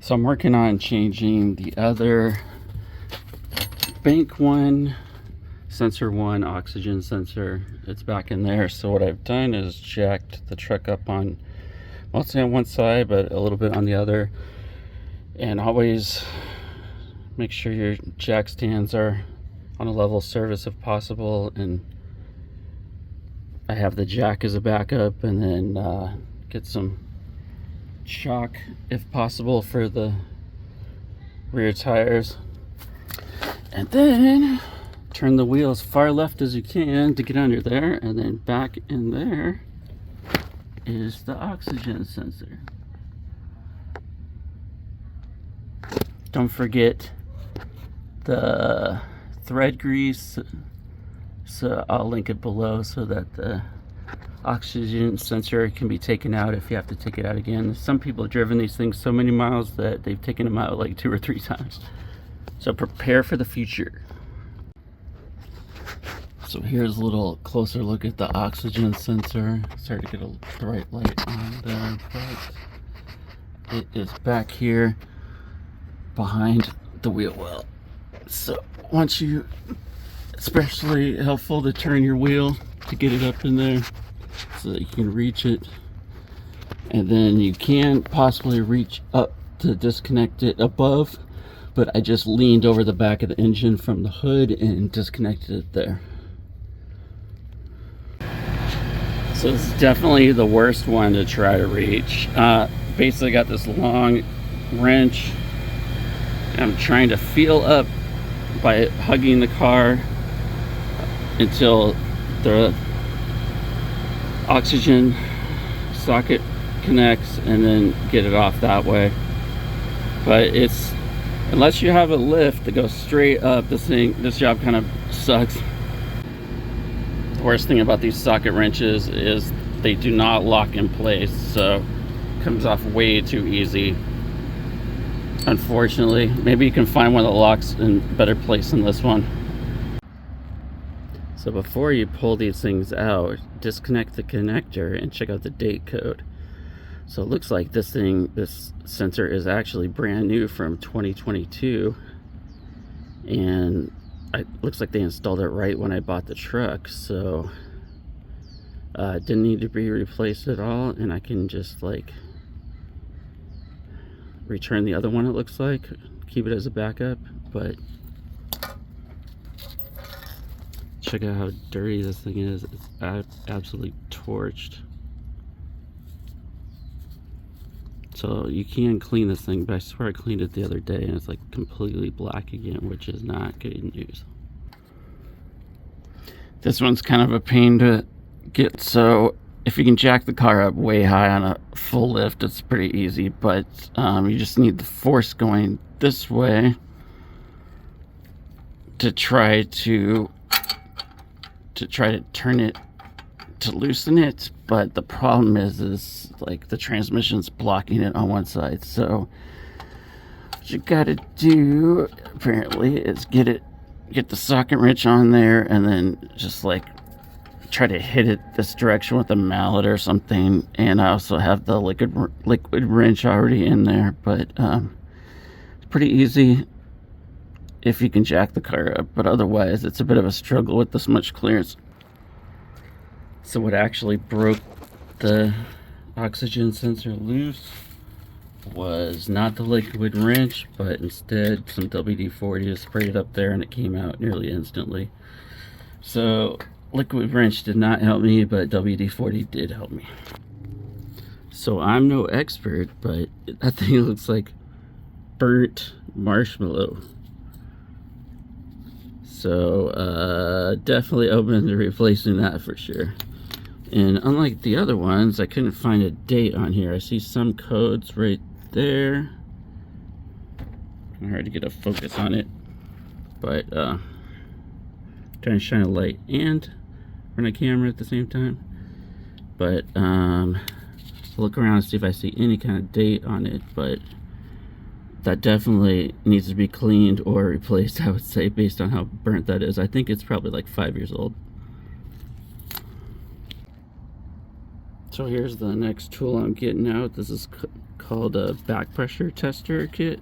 So I'm working on changing the other bank one, sensor one, oxygen sensor. It's back in there. So what I've done is jacked the truck up on, mostly on one side, but a little bit on the other. And always make sure your jack stands are on a level surface if possible. And I have the jack as a backup, and then get some shock if possible for the rear tires, and then turn the wheel as far left as you can to get under there, and then back in there is the oxygen sensor. Don't forget the thread grease, so I'll link it below so that the oxygen sensor can be taken out if you have to take it out again. Some people have driven these things so many miles that they've taken them out like 2 or 3 times. So prepare for the future. So here's a little closer look at the oxygen sensor. Sorry to get the right light on there, but it is back here behind the wheel well. So once you, especially helpful to turn your wheel to get it up in there so that you can reach it, and then you can possibly reach up to disconnect it above, but I just leaned over the back of the engine from the hood and disconnected it there. So this is definitely the worst one to try to reach. Basically got this long wrench. I'm trying to feel up by hugging the car until the oxygen socket connects, and then get it off that way. But it's, unless you have a lift that goes straight up, this job kind of sucks. The worst thing about these socket wrenches is they do not lock in place, so it comes off way too easy, unfortunately. Maybe you can find one that locks in better place than this one. So before you pull these things out, disconnect the connector and check out the date code. So it looks like this sensor is actually brand new from 2022, and it looks like they installed it right when I bought the truck, so it didn't need to be replaced at all, and I can just like return the other one, it looks like, keep it as a backup. But check out how dirty this thing is. It's absolutely torched. So you can clean this thing, but I swear I cleaned it the other day and it's like completely black again, which is not good news. This one's kind of a pain to get, so if you can jack the car up way high on a full lift, it's pretty easy, but you just need the force going this way to try to turn it, to loosen it. But the problem is like the transmission's blocking it on one side. So what you gotta do apparently is get the socket wrench on there, and then just like try to hit it this direction with a mallet or something. And I also have the liquid wrench already in there, but it's pretty easy if you can jack the car up, but otherwise it's a bit of a struggle with this much clearance. So what actually broke the oxygen sensor loose was not the liquid wrench, but instead some WD-40. Sprayed it up there and it came out nearly instantly. So liquid wrench did not help me, but WD-40 did help me. So I'm no expert, but that thing looks like burnt marshmallow. So definitely open to replacing that for sure. And unlike the other ones, I couldn't find a date on here. I see some codes right there. Hard to get a focus on it, but trying to shine a light and run a camera at the same time. But look around and see if I see any kind of date on it, but that definitely needs to be cleaned or replaced, I would say, based on how burnt that is. I think it's probably like 5 years old. So here's the next tool I'm getting out. This is called a back pressure tester kit.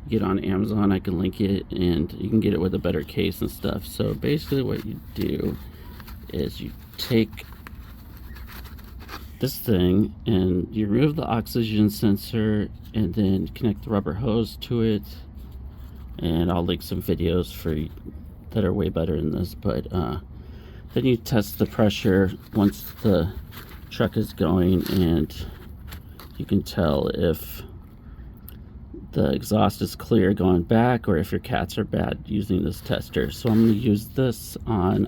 Get on Amazon, I can link it, and you can get it with a better case and stuff. So basically what you do is you take this thing and you remove the oxygen sensor and then connect the rubber hose to it, and I'll link some videos for you that are way better than this. But then you test the pressure once the truck is going, and you can tell if the exhaust is clear going back or if your cats are bad using this tester. So I'm going to use this on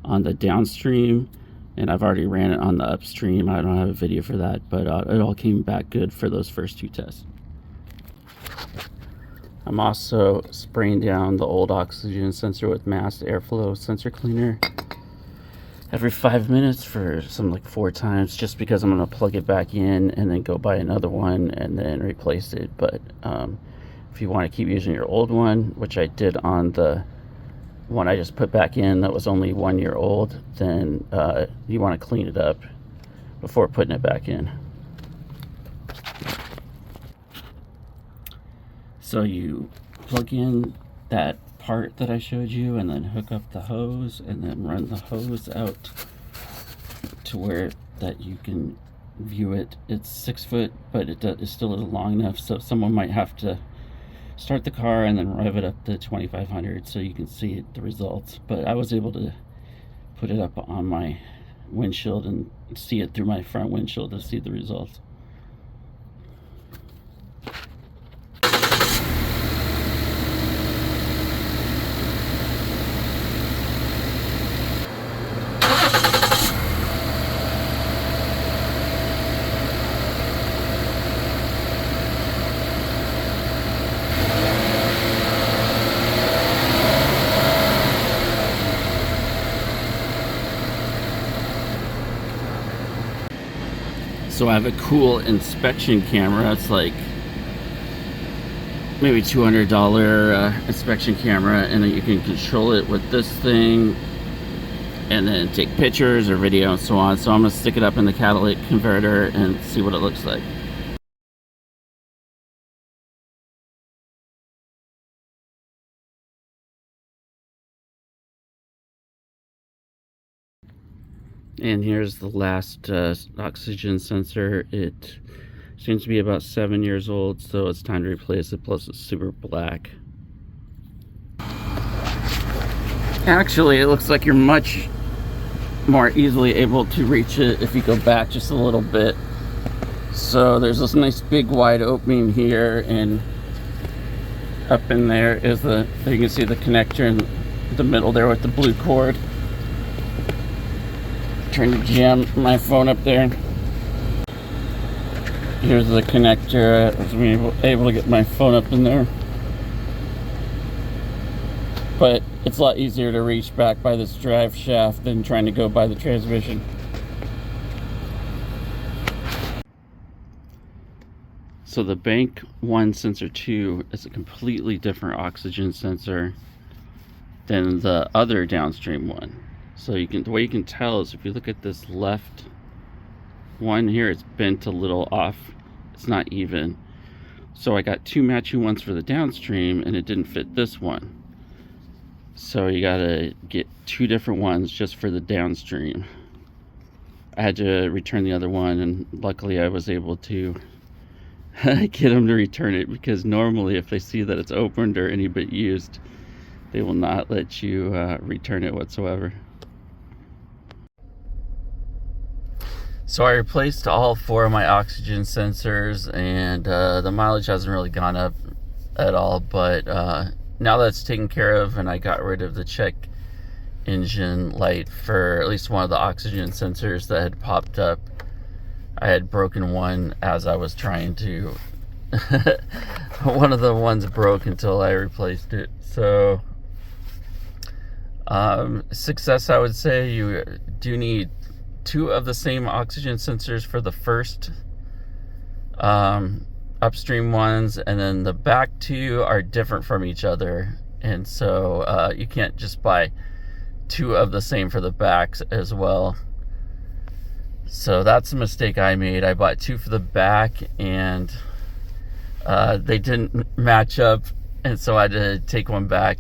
the downstream, and I've already ran it on the upstream. I don't have a video for that, but it all came back good for those first 2 tests. I'm also spraying down the old oxygen sensor with mass airflow sensor cleaner every 5 minutes for some like 4 times, just because I'm going to plug it back in and then go buy another one and then replace it. But if you want to keep using your old one, which I did on the one I just put back in that was only 1 year old, then you want to clean it up before putting it back in. So you plug in that part that I showed you and then hook up the hose and then run the hose out to where that you can view it. It's 6 foot, but it still isn't long enough, so someone might have to start the car and then rev it up to 2500 so you can see the results. But I was able to put it up on my windshield and see it through my front windshield to see the results. So I have a cool inspection camera. It's like maybe $200 inspection camera, and then you can control it with this thing and then take pictures or video and so on. So I'm gonna stick it up in the catalytic converter and see what it looks like. And here's the last oxygen sensor. It seems to be about 7 years old, so it's time to replace it. Plus it's super black. Actually, it looks like you're much more easily able to reach it if you go back just a little bit. So there's this nice big wide opening here, and up in there is you can see the connector in the middle there with the blue cord. Trying to jam my phone up there. Here's the connector. I was able to get my phone up in there, but it's a lot easier to reach back by this drive shaft than trying to go by the transmission. So the Bank 1 Sensor 2 is a completely different oxygen sensor than the other downstream one. So the way you can tell is if you look at this left one here, it's bent a little off. It's not even. So I got 2 matching ones for the downstream, and it didn't fit this one. So you gotta get 2 different ones just for the downstream. I had to return the other one, and luckily I was able to get them to return it, because normally if they see that it's opened or any bit used, they will not let you return it whatsoever. So I replaced all 4 of my oxygen sensors, and the mileage hasn't really gone up at all, but now that's taken care of, and I got rid of the check engine light for at least one of the oxygen sensors that had popped up. I had broken one as I was trying to one of the ones broke until I replaced it. So success, I would say. You do need 2 of the same oxygen sensors for the first upstream ones, and then the back 2 are different from each other, and so you can't just buy 2 of the same for the backs as well. So that's a mistake I made. I bought 2 for the back, and they didn't match up, and so I had to take one back